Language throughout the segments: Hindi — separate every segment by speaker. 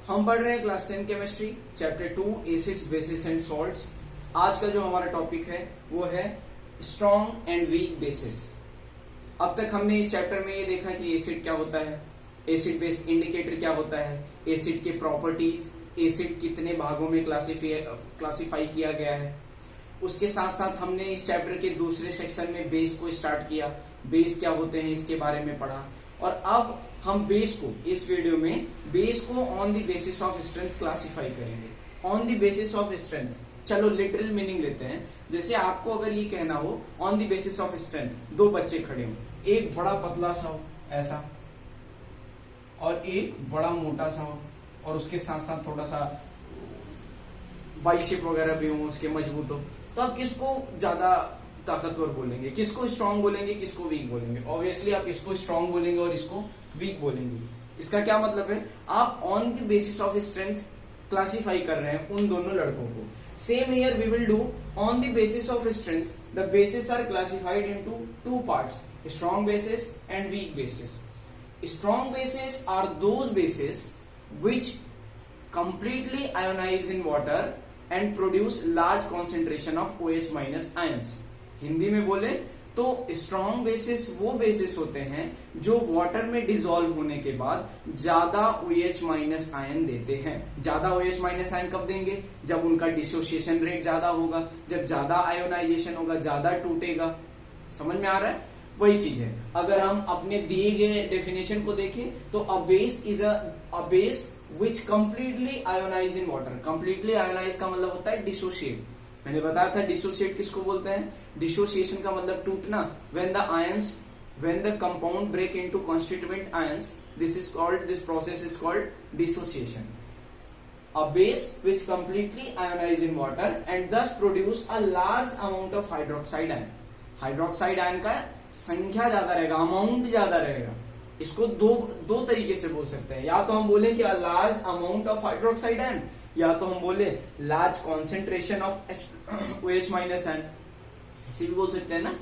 Speaker 1: हम पढ़ रहे हैं class 10 chemistry chapter 2 acids bases and salts. आज का जो हमारा टॉपिक है वो है स्ट्रॉन्ग एंड वीक बेसिस। अब तक हमने इस चैप्टर में ये देखा कि एसिड क्या होता है, एसिड बेस इंडिकेटर क्या होता है, एसिड के प्रॉपर्टीज, एसिड कितने भागों में क्लासिफाई किया गया है। उसके साथ साथ हमने इस चैप्टर के दूसरे सेक्शन में बेस को स्टार्ट किया, बेस क्या होते हैं इसके बारे में पढ़ा। और अब हम बेस को इस वीडियो में बेस को on the basis of strength classify करेंगे। On the basis of strength, चलो लिटरल मीनिंग लेते हैं। जैसे आपको अगर ये कहना हो on the basis of strength, दो बच्चे खड़े हो, एक बड़ा पतला सा हो ऐसा और एक बड़ा मोटा सा हो और उसके साथ साथ थोड़ा सा वाई शेप वगैरह भी हो, उसके मजबूत हो, तो आप किसको ज्यादा ताकतवर बोलेंगे, किसको स्ट्रांग बोलेंगे, किसको वीक बोलेंगे? ऑब्वियसली आप इसको स्ट्रांग बोलेंगे और इसको वीक बोलेंगे। इसका क्या मतलब है? आप on the basis of strength classify कर रहे हैं उन दोनों लड़कों को। Same here we will do on the basis of strength the bases are classified into two parts, strong bases and weak bases. Strong bases are those bases which completely ionize in water and produce large concentration of OH minus ions। Hindi में बोले तो स्ट्रॉन्ग बेसिस वो बेसिस होते हैं जो वाटर में डिसॉल्व होने के बाद ज्यादा OH माइनस आयन देते हैं। ज्यादा OH माइनस आयन कब देंगे? जब उनका डिसोसिएशन रेट ज्यादा होगा, जब ज्यादा आयोनाइजेशन होगा, ज्यादा टूटेगा। समझ में आ रहा है? वही चीज है। अगर हम अपने दिए गए डेफिनेशन को देखें तो a base is a base which completely ionize in water. Completely ionize का मतलब होता है डिसोशिएट। मैंने बताया था डिसोशिएट किसको बोलते हैं। डिसोसिएशन का मतलब टूटना। When the compound break into constituent ions, this process is called dissociation. A base which completely ionize in water and thus produce a large amount of hydroxide ion। Hydroxide ion का संख्या ज्यादा रहेगा, अमाउंट ज्यादा रहेगा। इसको दो तरीके से बोल सकते हैं। या तो हम बोले कि large amount of hydroxide ion, या तो हम बोले large concentration of OH minus ion, ऐसे भी बोल सकते हैं ना।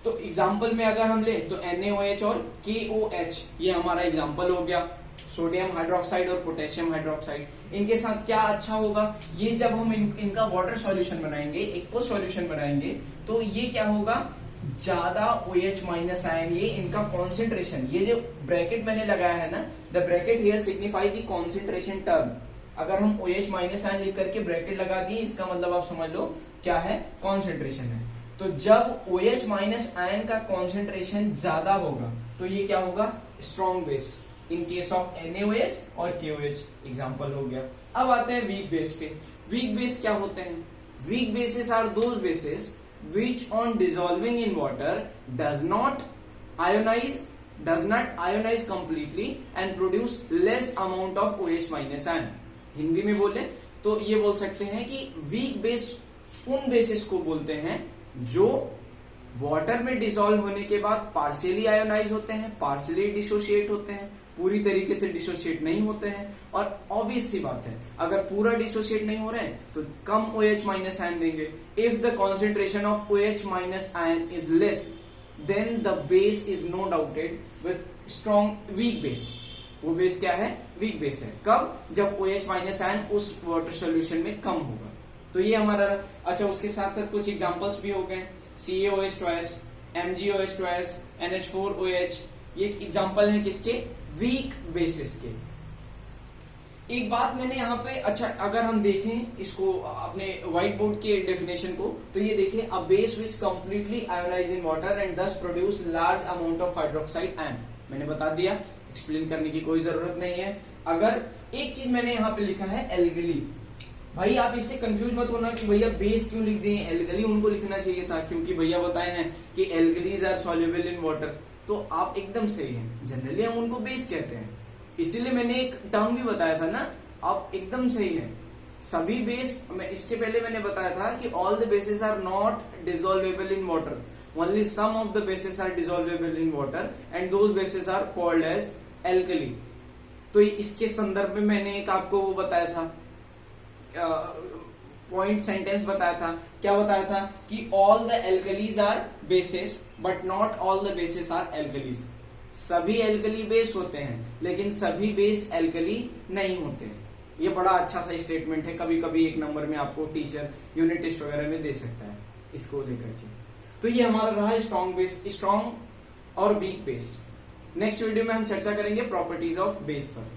Speaker 1: तो एग्जाम्पल में अगर हम ले तो NaOH और KOH, ये हमारा एग्जाम्पल हो गया। सोडियम हाइड्रोक्साइड और पोटेशियम हाइड्रोक्साइड, इनके साथ क्या अच्छा होगा? ये जब हम इनका वाटर सॉल्यूशन बनाएंगे, एक्वस सॉल्यूशन बनाएंगे, तो ये क्या होगा? ज्यादा OH माइनस आयन, ये इनका कॉन्सेंट्रेशन, ये जो ब्रैकेट मैंने लगाया है ना, the bracket here signify the concentration term. अगर हम OH माइनस आयन लिख करके ब्रैकेट लगा दिए, इसका मतलब आप समझ लो क्या है? कॉन्सेंट्रेशन है। तो जब OH माइनस आयन का कॉन्सेंट्रेशन ज्यादा होगा तो ये क्या होगा? Strong base. In case of NaOH और KOH एग्जाम्पल हो गया। अब आते हैं वीक बेस पे। वीक बेस क्या होते हैं? Weak bases are those bases which on dissolving in water does not ionize completely and produce less amount of OH minus ion। Hindi में बोले तो ये बोल सकते हैं कि वीक बेस उन बेसिस को बोलते हैं जो वाटर में डिसॉल्व होने के बाद पार्शियली आयोनाइज होते हैं, पार्शियली डिसोशिएट होते हैं, पूरी तरीके से डिसोशिएट नहीं होते हैं। और ऑब्वियस सी बात है, अगर पूरा डिसोशिएट नहीं हो रहे हैं तो कम OH माइनस आयन देंगे। If the concentration of OH minus ion is less than the base is no doubted with strong weak base. वो बेस क्या है? वीक बेस है। कब? जब OH माइनस आयन उस वाटर सोल्यूशन में कम होगा। तो ये हमारा अच्छा। उसके साथ साथ कुछ एग्जाम्पल्स भी हो गए। CaOH twice, MgOH twice, NH4OH, ये एग्जाम्पल है किसके? वीक बेसिस के। एक बात मैंने यहाँ पे, अच्छा अगर हम देखें इसको अपने व्हाइट बोर्ड के डेफिनेशन को, तो ये देखें a base which completely ionize in water and thus produce large amount of hydroxide ion. मैंने बता दिया, एक्सप्लेन करने की कोई जरूरत नहीं है। अगर एक चीज मैंने यहाँ पे लिखा है एल्कली, भाई आप इससे कंफ्यूज मत होना कि भैया बेस क्यों लिख दिए, एल्कली उनको लिखना चाहिए था, क्योंकि भैया बताए हैं कि alkalis are soluble in water. तो आप एकदम सही हैं, जनरली हम उनको बेस कहते हैं, इसीलिए मैंने एक टर्म भी बताया था ना। आप एकदम सही हैं। सभी बेस, इसके पहले मैंने बताया था कि all the bases are not dissolvable in water, only some of the bases are dissolvable in water and those bases are called as alkali. तो इसके संदर्भ में मैंने एक आपको वो बताया था, पॉइंट सेंटेंस बताया था। क्या बताया था? कि all the alkalis are bases but not all the bases are alkalis. सभी एल्कली बेस होते हैं लेकिन सभी बेस एल्कली नहीं होते हैं। ये बड़ा अच्छा सा स्टेटमेंट है, कभी कभी एक नंबर में आपको टीचर यूनिट टेस्ट वगैरह में दे सकता है इसको लेकर के। तो ये हमारा रहा है स्ट्रॉन्ग बेस, स्ट्रॉन्ग और वीक बेस। नेक्स्ट वीडियो में हम चर्चा करेंगे प्रॉपर्टीज ऑफ बेस पर।